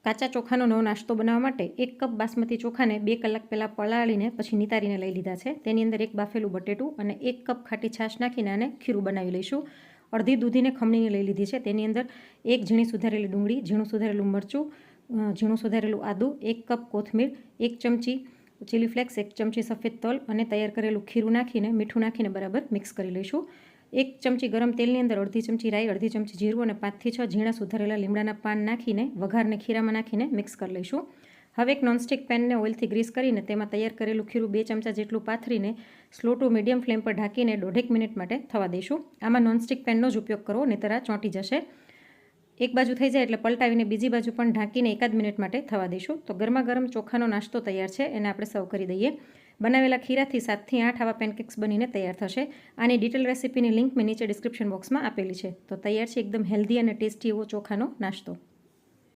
કાચા ચોખાનો નવો નાસ્તો બનાવવા માટે 1 કપ બાસમતી ચોખાને 2 કલાક પહેલાં પલાળીને પછી નિતારીને લઈ લીધા છે. તેની અંદર 1 બાફેલું બટેટું અને 1 કપ ખાટી છાશ નાખીને આને ખીરું બનાવી લઈશું. અડધી દૂધીને ખમણીને લઈ લીધી છે. તેની અંદર 1 ઝીણી સુધારેલી ડુંગળી, ઝીણું સુધારેલું મરચું, ઝીણું સુધારેલું આદું, 1 કપ કોથમીર, 1 ચમચી ચીલી ફ્લેક્સ, 1 ચમચી સફેદ તલ અને તૈયાર કરેલું ખીરું નાખીને મીઠું નાખીને બરાબર મિક્સ કરી લઈશું. 1 ચમચી ગરમ તેલની અંદર અડધી ચમચી રાઈ, અડધી ચમચી જીરું અને 5 થી 6 ઝીણા સુધારેલા લીમડાના પાન નાખીને વઘારને ખીરામાં નાખીને મિક્સ કરી લઈશું. હવે એક નોનસ્ટિક પેનને ઓઇલથી ગ્રીસ કરીને તેમાં તૈયાર કરેલું ખીરું 2 ચમચા જેટલું પાથરીને સ્લો ટુ મીડિયમ ફ્લેમ પર ઢાંકીને 1.5 મિનિટ માટે થવા દઈશું. આમાં નોનસ્ટિક પેનનો જ ઉપયોગ કરવો, નહીંતર આ ચોંટી જશે. એક બાજુ થઈ જાય એટલે પલટાવીને બીજી બાજુ પણ ઢાંકીને 1 મિનિટ માટે થવા દઈશું. તો ગરમા ગરમ ચોખાનો નાસ્તો તૈયાર છે, એને આપણે સર્વ કરી દઈએ. બનાવેલા ખીરાથી 7 થી 8 આવા પેનકેક્સ બનીને તૈયાર થશે. આની ડિટેલ રેસીપીની લિંક મેં નીચે ડિસ્ક્રિપ્શન બોક્સમાં આપેલી છે. તો તૈયાર છે એકદમ હેલ્ધી અને ટેસ્ટી એવો ચોખાનો નાસ્તો.